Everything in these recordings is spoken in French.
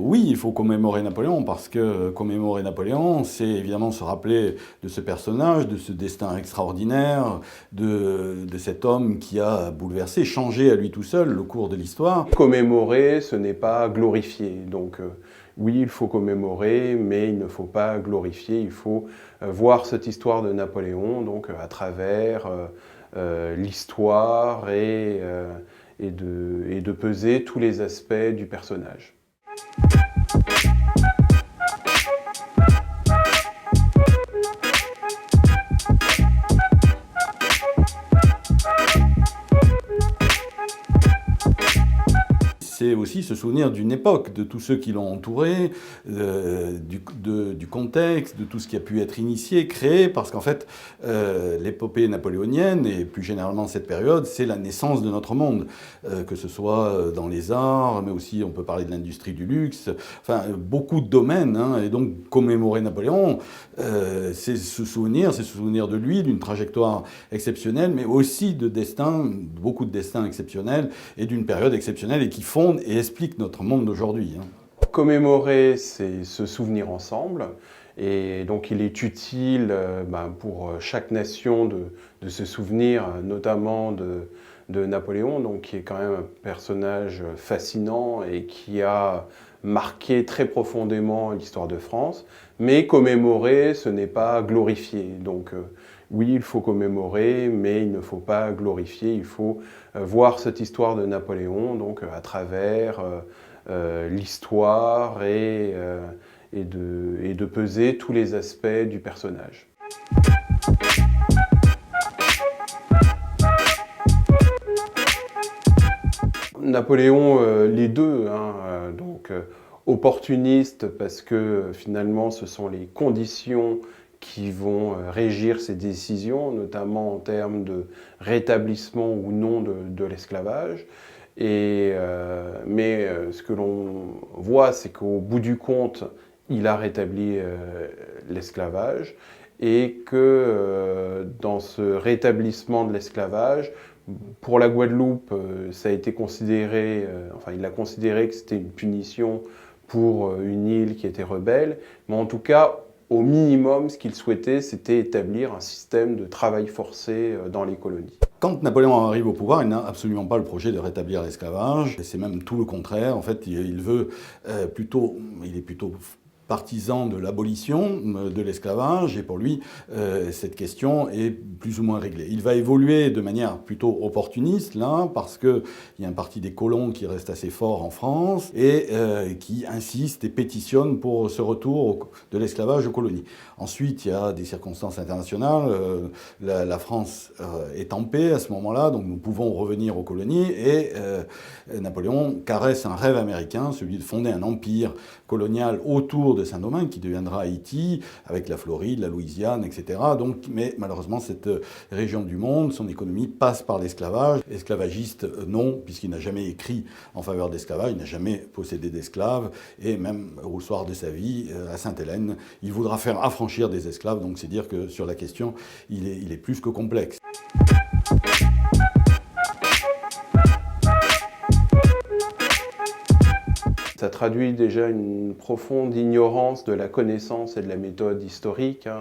Oui, il faut commémorer Napoléon, parce que commémorer Napoléon, c'est évidemment se rappeler de ce personnage, de ce destin extraordinaire, de cet homme qui a bouleversé, changé à lui tout seul le cours de l'histoire. Commémorer, ce n'est pas glorifier. Donc oui, il faut commémorer, mais il ne faut pas glorifier. Il faut voir cette histoire de Napoléon donc, à travers l'histoire et de peser tous les aspects du personnage. C'est aussi se souvenir d'une époque, de tous ceux qui l'ont entouré, du contexte, de tout ce qui a pu être initié, créé, parce qu'en fait, l'épopée napoléonienne, et plus généralement cette période, c'est la naissance de notre monde, que ce soit dans les arts, mais aussi on peut parler de l'industrie du luxe, enfin beaucoup de domaines, hein, et donc commémorer Napoléon, c'est se souvenir de lui, d'une trajectoire exceptionnelle, mais aussi de destins, beaucoup de destins exceptionnels, et d'une période exceptionnelle, et qui font et explique notre monde d'aujourd'hui. Commémorer, c'est se souvenir ensemble. Et donc il est utile pour chaque nation de se souvenir notamment de Napoléon, donc, qui est quand même un personnage fascinant et qui a marqué très profondément l'histoire de France. Mais commémorer, ce n'est pas glorifier. Donc oui, il faut commémorer, mais il ne faut pas glorifier. Il faut voir cette histoire de Napoléon donc, à travers l'histoire et de peser tous les aspects du personnage. Napoléon, les deux, hein, donc opportuniste parce que finalement ce sont les conditions qui vont régir ses décisions, notamment en termes de rétablissement ou non de l'esclavage. Mais ce que l'on voit, c'est qu'au bout du compte, il a rétabli l'esclavage et que dans ce rétablissement de l'esclavage, pour la Guadeloupe, ça a été considéré, enfin il a considéré que c'était une punition pour une île qui était rebelle, mais en tout cas, au minimum, ce qu'il souhaitait, c'était établir un système de travail forcé dans les colonies. Quand Napoléon arrive au pouvoir, il n'a absolument pas le projet de rétablir l'esclavage. C'est même tout le contraire. En fait, il est plutôt partisan de l'abolition de l'esclavage, et pour lui, cette question est plus ou moins réglée. Il va évoluer de manière plutôt opportuniste, là, parce qu'il y a un parti des colons qui reste assez fort en France, et qui insiste et pétitionne pour ce retour de l'esclavage aux colonies. Ensuite, il y a des circonstances internationales. La France est en paix à ce moment-là, donc nous pouvons revenir aux colonies, et Napoléon caresse un rêve américain, celui de fonder un empire colonial autour de Saint-Domingue, qui deviendra Haïti, avec la Floride, la Louisiane, etc. Donc, mais malheureusement, cette région du monde, son économie passe par l'esclavage. Esclavagiste, non, puisqu'il n'a jamais écrit en faveur de l'esclavage, il n'a jamais possédé d'esclaves, et même au soir de sa vie, à Sainte-Hélène, il voudra faire affranchir des esclaves, donc c'est dire que sur la question, il est plus que complexe. Ça traduit déjà une profonde ignorance de la connaissance et de la méthode historique. Hein.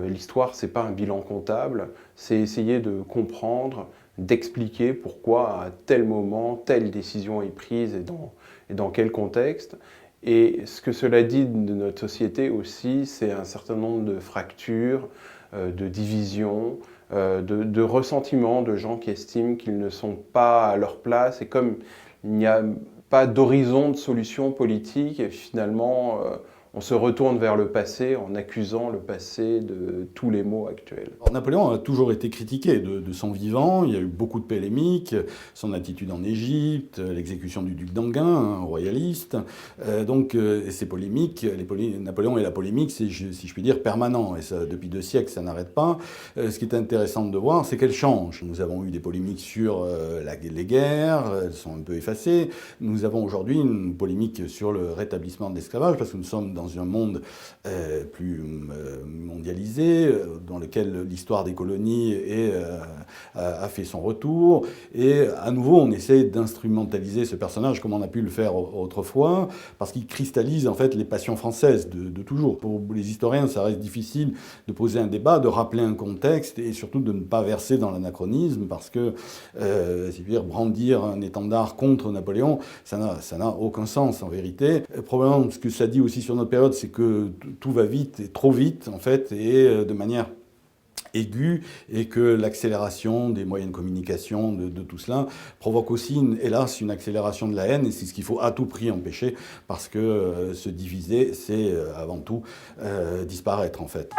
L'histoire, c'est pas un bilan comptable, c'est essayer de comprendre, d'expliquer pourquoi à tel moment, telle décision est prise et dans quel contexte. Et ce que cela dit de notre société aussi, c'est un certain nombre de fractures, de divisions, de ressentiments de gens qui estiment qu'ils ne sont pas à leur place. Et comme il n'y a pas d'horizon de solution politique, et finalement, on se retourne vers le passé en accusant le passé de tous les maux actuels. Alors, Napoléon a toujours été critiqué de son vivant. Il y a eu beaucoup de polémiques, son attitude en Égypte, l'exécution du duc d'Enghien, un royaliste. Ces polémiques, Napoléon et la polémique, c'est, si je puis dire, permanent. Et ça, depuis 2 siècles, ça n'arrête pas. Ce qui est intéressant de voir, c'est qu'elles changent. Nous avons eu des polémiques sur les guerres, elles sont un peu effacées. Nous avons aujourd'hui une polémique sur le rétablissement de l'esclavage, parce que nous sommes dans un monde plus mondialisé, dans lequel l'histoire des colonies a fait son retour. Et à nouveau, on essaie d'instrumentaliser ce personnage comme on a pu le faire autrefois, parce qu'il cristallise en fait les passions françaises de toujours. Pour les historiens, ça reste difficile de poser un débat, de rappeler un contexte et surtout de ne pas verser dans l'anachronisme, parce que c'est-à-dire brandir un étendard contre Napoléon, ça n'a aucun sens en vérité. Probablement, ce que ça dit aussi sur notre période, c'est que tout va vite, et trop vite en fait, et de manière aiguë, et que l'accélération des moyens de communication, de tout cela, provoque aussi, hélas, une accélération de la haine, et c'est ce qu'il faut à tout prix empêcher, parce que se diviser, c'est avant tout disparaître en fait.